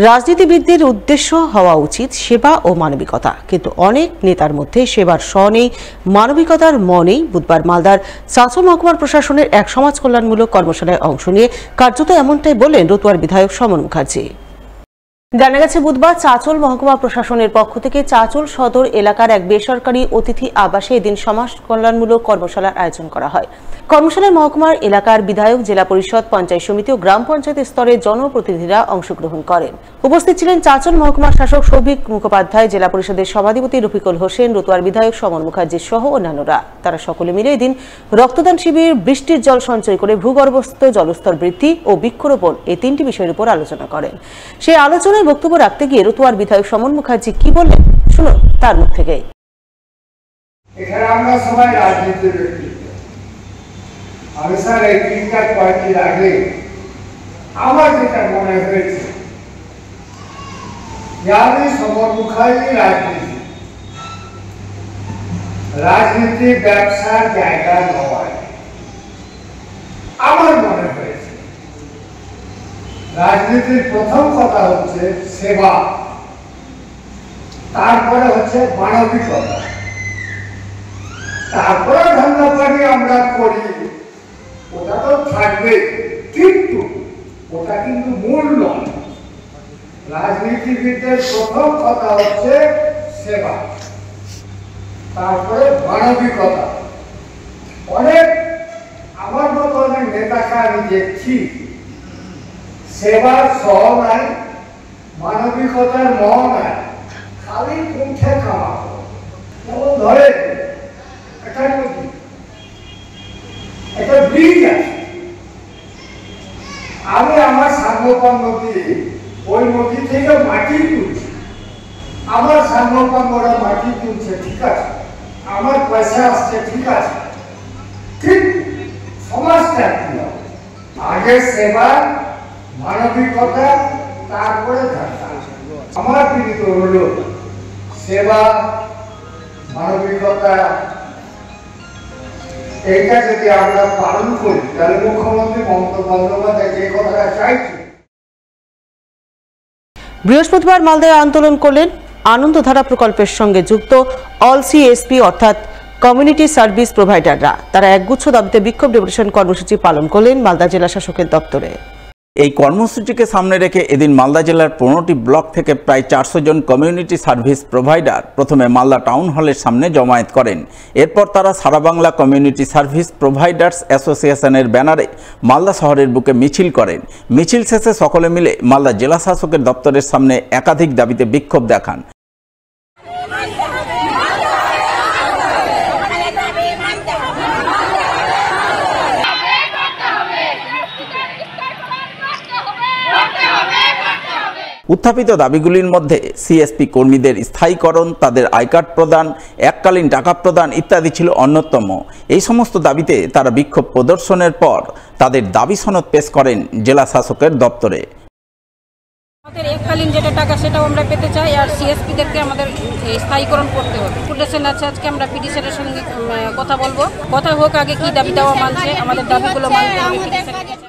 রাজনীতিবিদদের উদ্দেশ্য হওয়া উচিত সেবা ও মানবিকতা, কিন্তু অনেক নেতার মধ্যে সেবার স নেই, মানবিকতার ম নেই। বুধবার মালদার চাঁচল মহকুমার প্রশাসনের এক সমাজ কল্যাণমূলক কর্মশালায় অংশ নিয়ে কার্যত এমনটাই বললেন রতুয়ার বিধায়ক সমন মুখার্জি। জানা গেছে, বুধবার চাঁচল মহকুমা প্রশাসনের পক্ষ থেকে চাঁচল সদর এলাকার এক বেসরকারি অতিথি আবাসে এদিন সমাজ কল্যাণমূলক কর্মশালার আয়োজন করা হয়। কর্মশালায় মহকুমার এলাকার বিধায়ক, জেলা পরিষদ, পঞ্চায়েত সমিতি ও গ্রাম পঞ্চায়েত স্তরের জনপ্রতিনিধিরা অংশগ্রহণ করেন। উপস্থিত ছিলেন চাঁচল মহকুমার শাসক সৌভিক মুখোপাধ্যায়, জেলা পরিষদের সভাধিপতি রফিকুল হোসেন, রতুয়ার বিধায়ক সমন মুখার্জি সহ অন্যান্যরা। তারা সকলে মিলে এদিন রক্তদান শিবির, বৃষ্টির জল সঞ্চয় করে ভূগর্ভস্থ জলস্তর বৃদ্ধি ও বৃক্ষরোপণ এই তিনটি বিষয়ের উপর আলোচনা করেন। সেই আলোচনায় বক্তব্য রাখতে গিয়ে রতুয়ার বিধায়ক সমন মুখার্জি কি বললেন শুনুন তার মুখ থেকে। এখানে আমরা সবাই রাজনীতির ব্যক্তি। আমি স্যার এই তিনটা কয়েকদিন আগে আমার যেটা মনে হয়েছে, আমি সমন মুখার্জি রাজনীতি ব্যবসার জায়গা নয়। আমার মনে হয়েছে রাজনীতির প্রথম কথা হচ্ছে সেবা, তারপরে হচ্ছে মানবিকতা, তারপরে ধন্যবাদী আমরা করি, ওটা তো থাকবে, কিন্তু ওটা কিন্তু মূল নয়। রাজনীতিবিদদের প্রথম কথা হচ্ছে সেবা, তারপরে মানবিকতা। অনেক আমার মতো অনেক নেতাকে আমি দেখছি সেবার স নাই, মানবিকতার ম নাই, খালি কুণ্ঠে খাওয়াবো। যেমন ধরে একটা ব্রিজ আছে, আমি আমার সাঙ্গপান নদী, ওই নদী থেকে মাটি তুলছি, আমার সাঙ্গপান ওরা মাটি তুলছে, ঠিক আছে, আমার পয়সা আসছে, ঠিক আছে, ঠিক সমাজটা কি হবে? আগে সেবা, মানবিকতা, তারপরে ধারণা। আমার পীড়িত হলো সেবা, মানবিকতা, এইটা যদি আমরা পালন করি তাহলে মুখ্যমন্ত্রী মমতা বন্দ্যোপাধ্যায় যে কথাটা চাইছে। বৃহস্পতিবার মালদায় আন্দোলন করলেন আনন্দধারা প্রকল্পের সঙ্গে যুক্ত অল সিএসপি অর্থাৎ কমিউনিটি সার্ভিস প্রোভাইডাররা। তারা একগুচ্ছ দাবিতে বিক্ষোভ ডেপুটেশন কর্মসূচি পালন করলেন মালদা জেলা শাসকের দপ্তরে। এই কর্মসূচিকে সামনে রেখে এদিন মালদা জেলার 15টি ব্লক থেকে প্রায় 400 জন কমিউনিটি সার্ভিস প্রোভাইডার প্রথমে মালদা টাউন হলের সামনে জমায়েত করেন। এরপর তারা সারা বাংলা কমিউনিটি সার্ভিস প্রোভাইডার্স অ্যাসোসিয়েশনের ব্যানারে মালদা শহরের বুকে মিছিল করেন। মিছিল শেষে সকলে মিলে মালদা জেলা শাসকের দপ্তরের সামনে একাধিক দাবিতে বিক্ষোভ দেখান। উত্থাপিত দাবিগুলির মধ্যে সিএসপি কর্মীদের স্থায়ীকরণ, তাদের আই কার্ড প্রদান, এককালীন টাকা প্রদান ইত্যাদি ছিল অন্যতম। এই সমস্ত দাবিতে তারা বিক্ষোভ প্রদর্শনের পর তাদের দাবি সনদ পেশ করেন জেলা শাসকের দপ্তরে। আমাদের এককালীন যেটা টাকা সেটাও আমরা পেতে চাই, আর সিএসপিদেরকে আমাদের স্থায়ীকরণ করতে হবে। ডেপুটেশন আছে, আজকে আমরা পিডি স্যারের সঙ্গে কথা বলবো। কথা হোক আগে কি দাবি দেওয়া মানছে, আমাদের দাবিগুলো মানতে হবে।